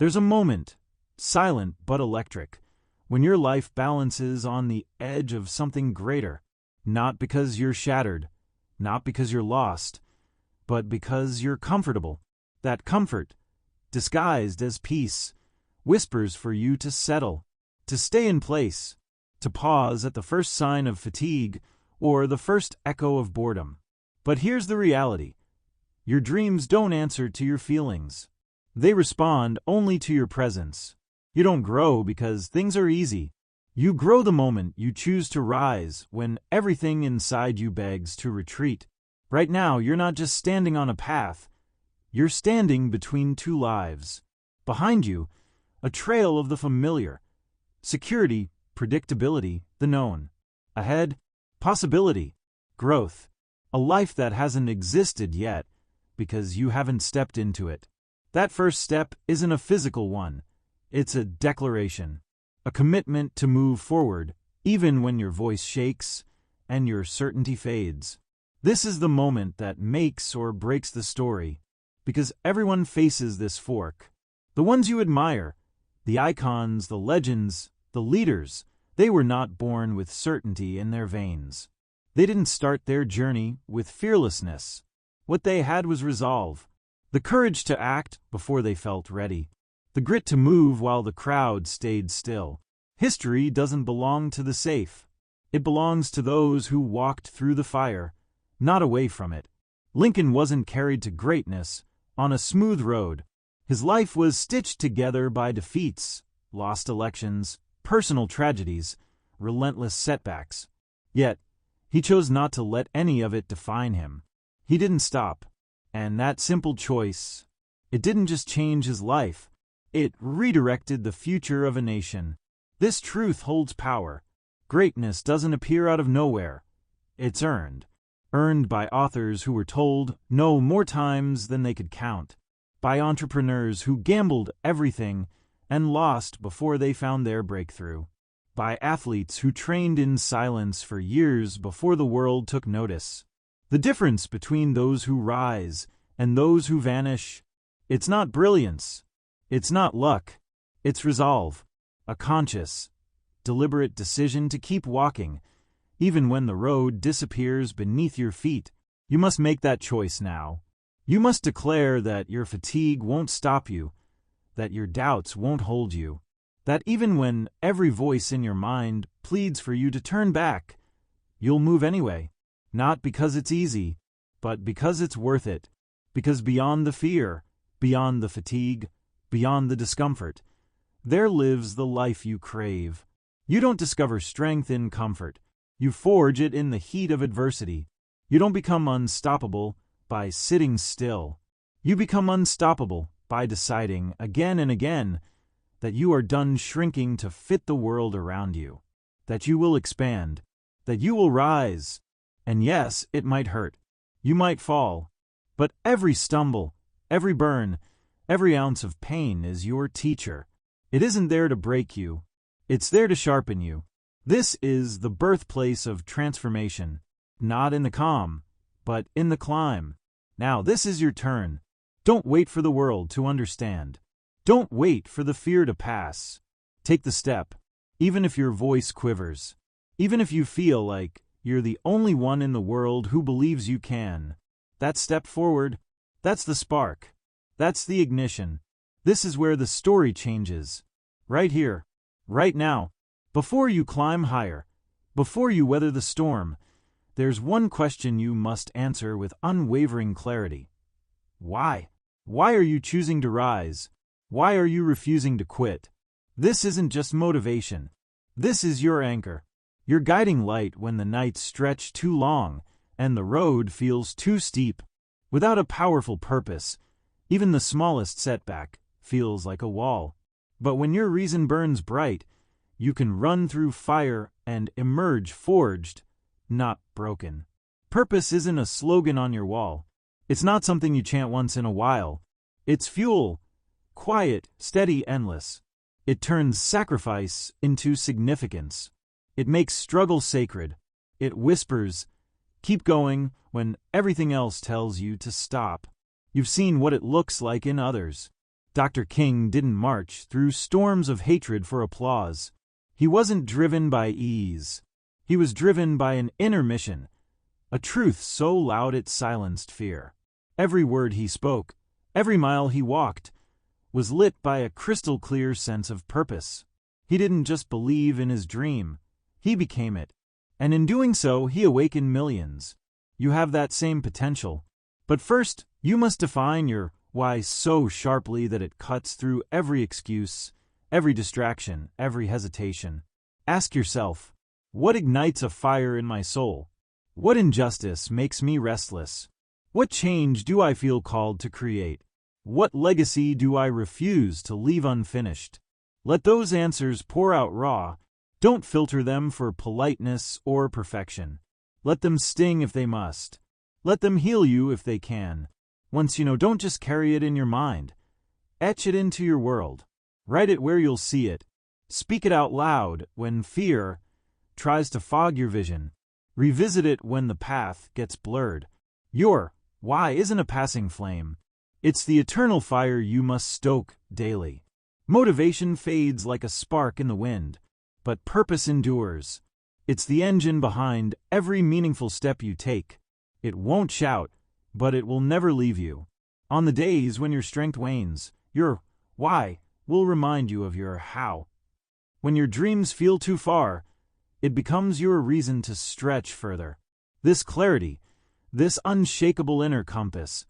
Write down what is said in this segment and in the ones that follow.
There's a moment, silent but electric, when your life balances on the edge of something greater, not because you're shattered, not because you're lost, but because you're comfortable. That comfort, disguised as peace, whispers for you to settle, to stay in place, to pause at the first sign of fatigue or the first echo of boredom. But here's the reality. Your dreams don't answer to your feelings. They respond only to your presence. You don't grow because things are easy. You grow the moment you choose to rise, when everything inside you begs to retreat. Right now, you're not just standing on a path. You're standing between two lives. Behind you, a trail of the familiar. Security, predictability, the known. Ahead, possibility, growth. A life that hasn't existed yet because you haven't stepped into it. That first step isn't a physical one. It's a declaration, a commitment to move forward, even when your voice shakes and your certainty fades. This is the moment that makes or breaks the story, because everyone faces this fork. The ones you admire, the icons, the legends, the leaders, they were not born with certainty in their veins. They didn't start their journey with fearlessness. What they had was resolve, the courage to act before they felt ready, the grit to move while the crowd stayed still. History doesn't belong to the safe. It belongs to those who walked through the fire, not away from it. Lincoln wasn't carried to greatness on a smooth road. His life was stitched together by defeats, lost elections, personal tragedies, relentless setbacks. Yet, he chose not to let any of it define him. He didn't stop. And that simple choice, it didn't just change his life, it redirected the future of a nation. This truth holds power. Greatness doesn't appear out of nowhere. It's earned. Earned by authors who were told no more times than they could count. By entrepreneurs who gambled everything and lost before they found their breakthrough. By athletes who trained in silence for years before the world took notice. The difference between those who rise and those who vanish, it's not brilliance, it's not luck, it's resolve, a conscious, deliberate decision to keep walking, even when the road disappears beneath your feet. You must make that choice now. You must declare that your fatigue won't stop you, that your doubts won't hold you, that even when every voice in your mind pleads for you to turn back, you'll move anyway. Not because it's easy, but because it's worth it. Because beyond the fear, beyond the fatigue, beyond the discomfort, there lives the life you crave. You don't discover strength in comfort. You forge it in the heat of adversity. You don't become unstoppable by sitting still. You become unstoppable by deciding again and again that you are done shrinking to fit the world around you, that you will expand, that you will rise. And yes, it might hurt. You might fall. But every stumble, every burn, every ounce of pain is your teacher. It isn't there to break you. It's there to sharpen you. This is the birthplace of transformation, not in the calm, but in the climb. Now, this is your turn. Don't wait for the world to understand. Don't wait for the fear to pass. Take the step, even if your voice quivers, even if you feel like you're the only one in the world who believes you can. That step forward, that's the spark. That's the ignition. This is where the story changes. Right here, right now. Before you climb higher, before you weather the storm, there's one question you must answer with unwavering clarity. Why? Why are you choosing to rise? Why are you refusing to quit? This isn't just motivation. This is your anchor. Your guiding light when the nights stretch too long and the road feels too steep. Without a powerful purpose, even the smallest setback feels like a wall. But when your reason burns bright, you can run through fire and emerge forged, not broken. Purpose isn't a slogan on your wall. It's not something you chant once in a while. It's fuel, quiet, steady, endless. It turns sacrifice into significance. It makes struggle sacred. It whispers, keep going, when everything else tells you to stop. You've seen what it looks like in others. Dr. King didn't march through storms of hatred for applause. He wasn't driven by ease. He was driven by an inner mission, a truth so loud it silenced fear. Every word he spoke, every mile he walked, was lit by a crystal-clear sense of purpose. He didn't just believe in his dream, he became it. And in doing so, he awakened millions. You have that same potential. But first, you must define your why so sharply that it cuts through every excuse, every distraction, every hesitation. Ask yourself, what ignites a fire in my soul? What injustice makes me restless? What change do I feel called to create? What legacy do I refuse to leave unfinished? Let those answers pour out raw. Don't filter them for politeness or perfection. Let them sting if they must. Let them heal you if they can. Once you know, don't just carry it in your mind. Etch it into your world. Write it where you'll see it. Speak it out loud when fear tries to fog your vision. Revisit it when the path gets blurred. Your why isn't a passing flame. It's the eternal fire you must stoke daily. Motivation fades like a spark in the wind, but purpose endures. It's the engine behind every meaningful step you take. It won't shout, but it will never leave you. On the days when your strength wanes, your why will remind you of your how. When your dreams feel too far, it becomes your reason to stretch further. This clarity, this unshakable inner compass,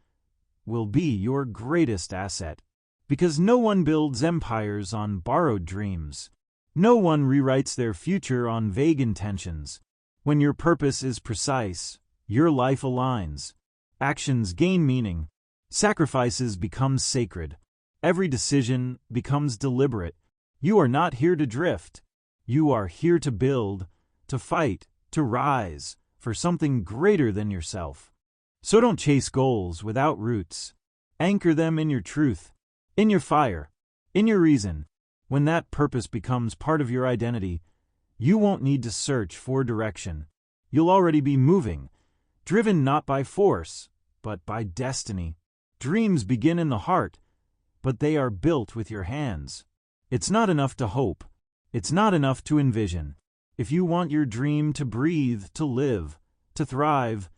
will be your greatest asset. Because no one builds empires on borrowed dreams. No one rewrites their future on vague intentions. When your purpose is precise, your life aligns. Actions gain meaning. Sacrifices become sacred. Every decision becomes deliberate. You are not here to drift. You are here to build, to fight, to rise for something greater than yourself. So don't chase goals without roots. Anchor them in your truth, in your fire, in your reason. When that purpose becomes part of your identity, you won't need to search for direction. You'll already be moving, driven not by force, but by destiny. Dreams begin in the heart, but they are built with your hands. It's not enough to hope. It's not enough to envision. If you want your dream to breathe, to live, to thrive,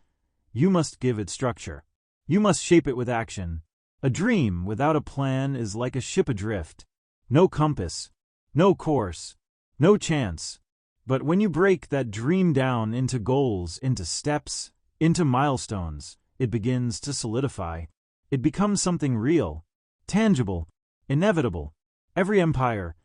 you must give it structure. You must shape it with action. A dream without a plan is like a ship adrift. No compass, no course, no chance. But when you break that dream down into goals, into steps, into milestones, it begins to solidify. It becomes something real, tangible, inevitable. Every empire,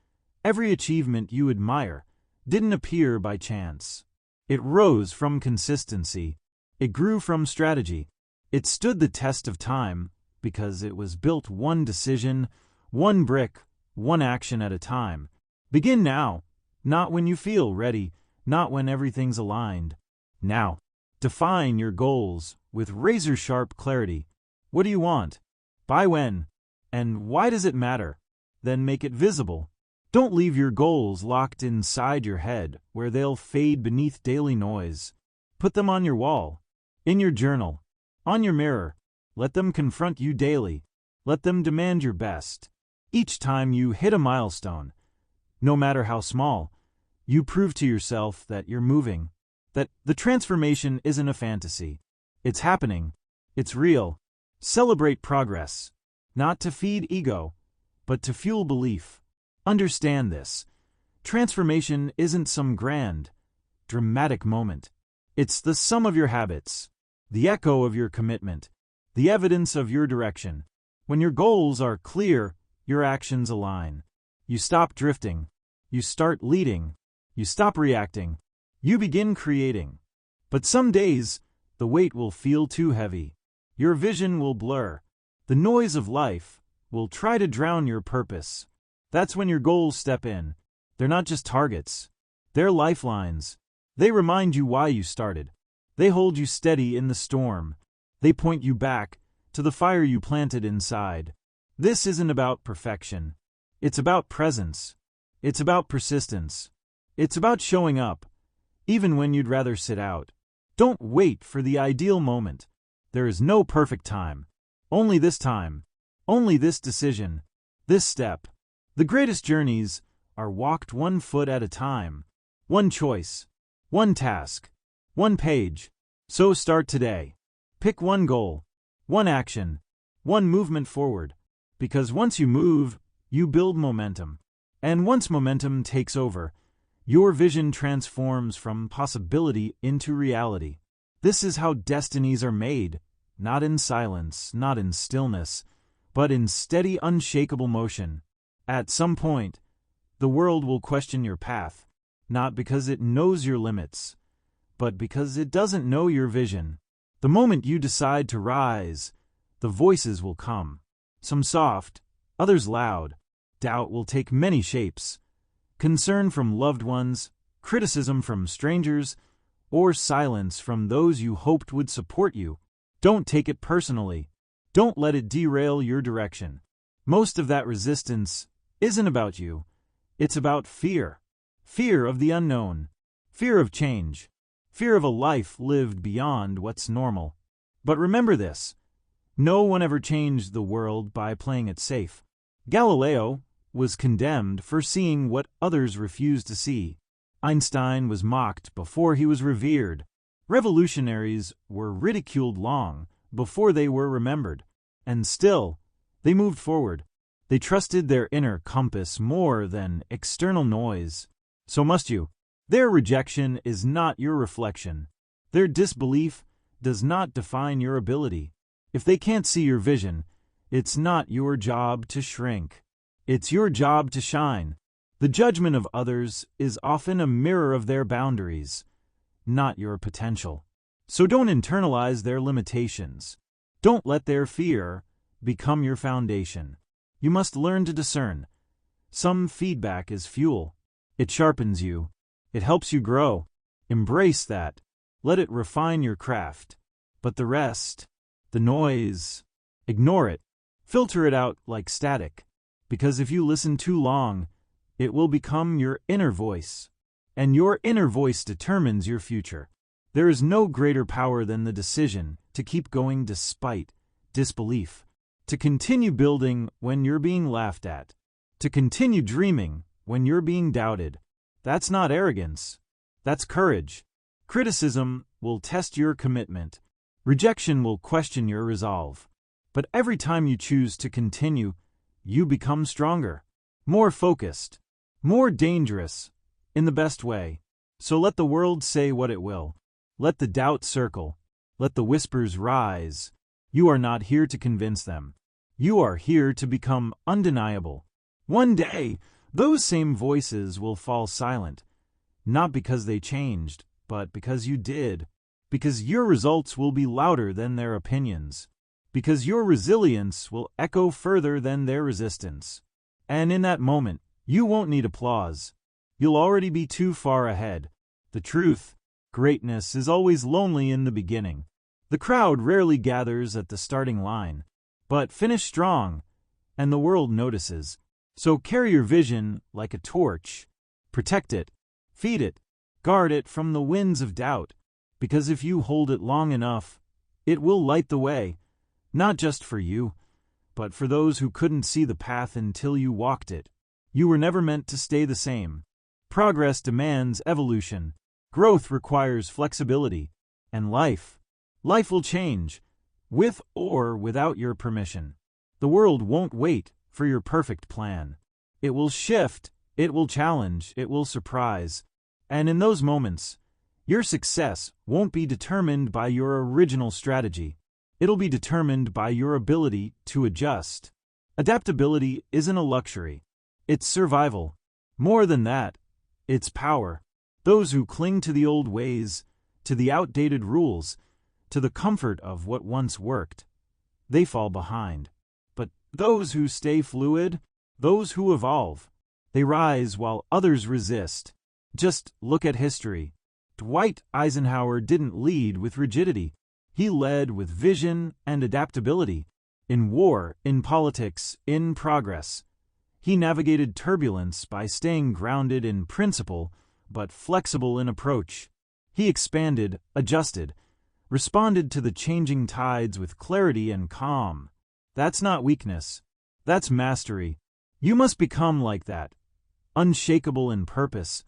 every achievement you admire, didn't appear by chance. It rose from consistency. It grew from strategy. It stood the test of time because it was built one decision, one brick, one action at a time. Begin now, not when you feel ready, not when everything's aligned. Now, define your goals with razor-sharp clarity. What do you want? By when? And why does it matter? Then make it visible. Don't leave your goals locked inside your head, where they'll fade beneath daily noise. Put them on your wall, in your journal, on your mirror. Let them confront you daily. Let them demand your best. Each time you hit a milestone, no matter how small, you prove to yourself that you're moving, that the transformation isn't a fantasy. It's happening. It's real. Celebrate progress, not to feed ego, but to fuel belief. Understand this. Transformation isn't some grand, dramatic moment. It's the sum of your habits, the echo of your commitment, the evidence of your direction. When your goals are clear, your actions align. You stop drifting. You start leading. You stop reacting. You begin creating. But some days, the weight will feel too heavy. Your vision will blur. The noise of life will try to drown your purpose. That's when your goals step in. They're not just targets. They're lifelines. They remind you why you started. They hold you steady in the storm. They point you back to the fire you planted inside. This isn't about perfection. It's about presence. It's about persistence. It's about showing up, even when you'd rather sit out. Don't wait for the ideal moment. There is no perfect time. Only this time. Only this decision. This step. The greatest journeys are walked one foot at a time, one choice, one task, one page. So start today. Pick one goal, one action, one movement forward. Because once you move, you build momentum. And once momentum takes over, your vision transforms from possibility into reality. This is how destinies are made, not in silence, not in stillness, but in steady, unshakable motion. At some point, the world will question your path, not because it knows your limits, but because it doesn't know your vision. The moment you decide to rise, the voices will come. Some soft, others loud. Doubt will take many shapes. Concern from loved ones, criticism from strangers, or silence from those you hoped would support you. Don't take it personally. Don't let it derail your direction. Most of that resistance isn't about you. It's about fear. Fear of the unknown. Fear of change. Fear of a life lived beyond what's normal. But remember this. No one ever changed the world by playing it safe. Galileo was condemned for seeing what others refused to see. Einstein was mocked before he was revered. Revolutionaries were ridiculed long before they were remembered. And still, they moved forward. They trusted their inner compass more than external noise. So must you. Their rejection is not your reflection. Their disbelief does not define your ability. If they can't see your vision, it's not your job to shrink. It's your job to shine. The judgment of others is often a mirror of their boundaries, not your potential. So don't internalize their limitations. Don't let their fear become your foundation. You must learn to discern. Some feedback is fuel. It sharpens you. It helps you grow. Embrace that. Let it refine your craft. But the rest, the noise, ignore it. Filter it out like static. Because if you listen too long, it will become your inner voice. And your inner voice determines your future. There is no greater power than the decision to keep going despite disbelief. To continue building when you're being laughed at. To continue dreaming when you're being doubted. That's not arrogance. That's courage. Criticism will test your commitment. Rejection will question your resolve. But every time you choose to continue, you become stronger, more focused, more dangerous, in the best way. So let the world say what it will. Let the doubt circle. Let the whispers rise. You are not here to convince them. You are here to become undeniable. One day, those same voices will fall silent, not because they changed, but because you did. Because your results will be louder than their opinions. Because your resilience will echo further than their resistance. And in that moment, you won't need applause. You'll already be too far ahead. The truth, greatness is always lonely in the beginning. The crowd rarely gathers at the starting line. But finish strong, and the world notices. So carry your vision like a torch. Protect it, feed it, guard it from the winds of doubt. Because if you hold it long enough, it will light the way. Not just for you, but for those who couldn't see the path until you walked it. You were never meant to stay the same. Progress demands evolution. Growth requires flexibility. And life will change, with or without your permission. The world won't wait for your perfect plan. It will shift, it will challenge, it will surprise. And in those moments, your success won't be determined by your original strategy. It'll be determined by your ability to adjust. Adaptability isn't a luxury. It's survival. More than that, it's power. Those who cling to the old ways, to the outdated rules, to the comfort of what once worked, they fall behind. But those who stay fluid, those who evolve, they rise while others resist. Just look at history. Dwight Eisenhower didn't lead with rigidity. He led with vision and adaptability. In war, in politics, in progress. He navigated turbulence by staying grounded in principle, but flexible in approach. He expanded, adjusted, responded to the changing tides with clarity and calm. That's not weakness. That's mastery. You must become like that, unshakable in purpose,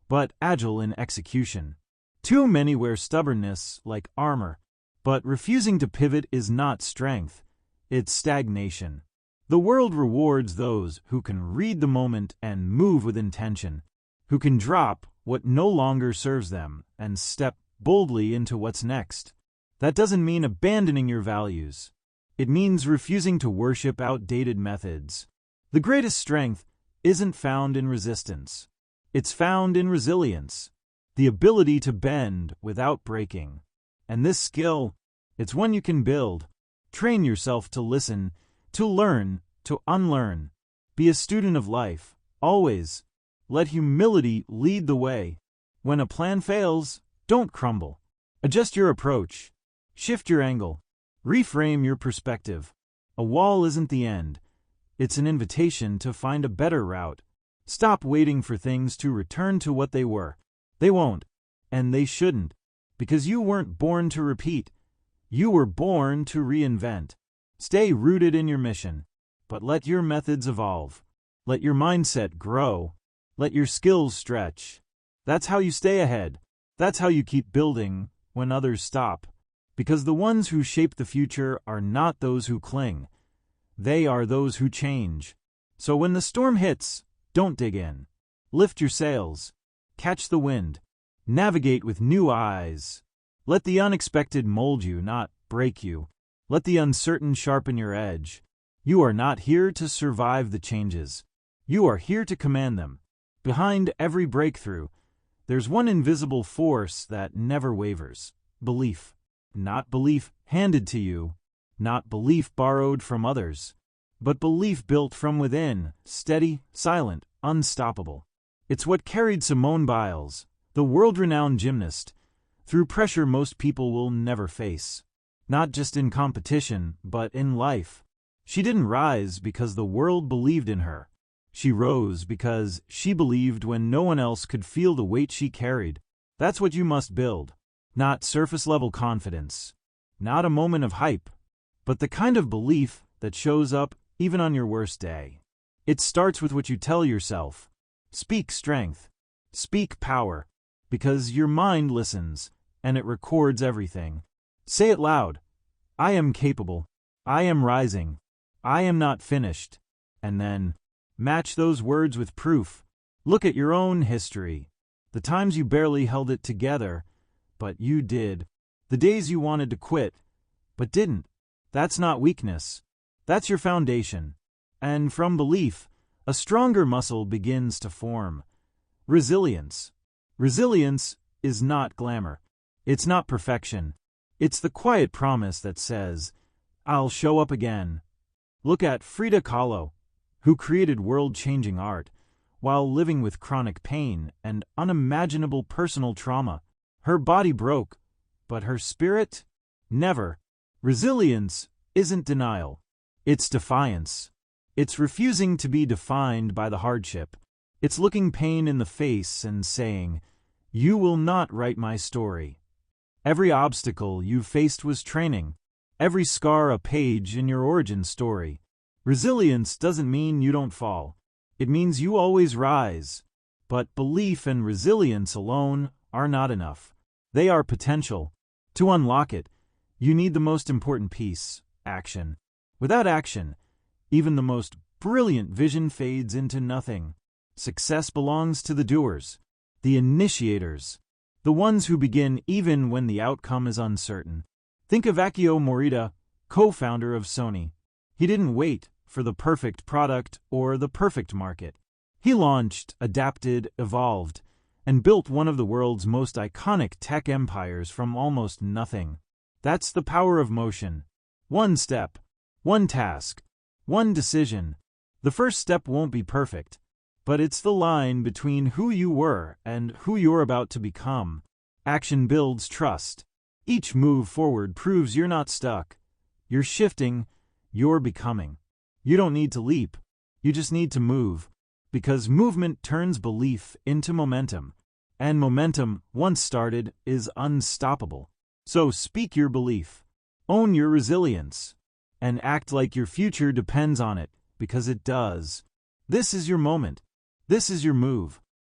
but agile in execution. Too many wear stubbornness like armor, but refusing to pivot is not strength, it's stagnation. The world rewards those who can read the moment and move with intention, who can drop what no longer serves them and step boldly into what's next. That doesn't mean abandoning your values. It means refusing to worship outdated methods. The greatest strength isn't found in resistance. It's found in resilience, the ability to bend without breaking. And this skill, it's one you can build. Train yourself to listen, to learn, to unlearn. Be a student of life, always. Let humility lead the way. When a plan fails, don't crumble. Adjust your approach. Shift your angle. Reframe your perspective. A wall isn't the end. It's an invitation to find a better route. Stop waiting for things to return to what they were. They won't, and they shouldn't, because you weren't born to repeat. You were born to reinvent. Stay rooted in your mission, but let your methods evolve. Let your mindset grow. Let your skills stretch. That's how you stay ahead. That's how you keep building when others stop. Because the ones who shape the future are not those who cling. They are those who change. So when the storm hits, don't dig in. Lift your sails. Catch the wind. Navigate with new eyes. Let the unexpected mold you, not break you. Let the uncertain sharpen your edge. You are not here to survive the changes. You are here to command them. Behind every breakthrough, there's one invisible force that never wavers. Belief. Not belief handed to you, not belief borrowed from others, but belief built from within, steady, silent, unstoppable. It's what carried Simone Biles, the world-renowned gymnast, through pressure most people will never face. Not just in competition, but in life. She didn't rise because the world believed in her. She rose because she believed when no one else could feel the weight she carried. That's what you must build. Not surface-level confidence, not a moment of hype, but the kind of belief that shows up even on your worst day. It starts with what you tell yourself. Speak strength. Speak power, because your mind listens, and it records everything. Say it loud. I am capable. I am rising. I am not finished. And then, match those words with proof. Look at your own history. The times you barely held it together, but you did. The days you wanted to quit, but didn't. That's not weakness. That's your foundation. And from belief, a stronger muscle begins to form. Resilience. Resilience is not glamour. It's not perfection. It's the quiet promise that says, I'll show up again. Look at Frida Kahlo, who created world-changing art, while living with chronic pain and unimaginable personal trauma. Her body broke, but her spirit? Never. Resilience isn't denial. It's defiance. It's refusing to be defined by the hardship. It's looking pain in the face and saying, you will not write my story. Every obstacle you faced was training. Every scar a page in your origin story. Resilience doesn't mean you don't fall. It means you always rise. But belief and resilience alone are not enough. They are potential. To unlock it, you need the most important piece, action. Without action, even the most brilliant vision fades into nothing. Success belongs to the doers, the initiators, the ones who begin even when the outcome is uncertain. Think of Akio Morita, co-founder of Sony. He didn't wait for the perfect product or the perfect market. He launched, adapted, evolved, and built one of the world's most iconic tech empires from almost nothing. That's the power of motion. One step, one task, one decision. The first step won't be perfect, but it's the line between who you were and who you're about to become. Action builds trust. Each move forward proves you're not stuck. You're shifting, you're becoming. You don't need to leap, you just need to move. Because movement turns belief into momentum. And momentum, once started, is unstoppable. So speak your belief. Own your resilience. And act like your future depends on it, because it does. This is your moment. This is your move.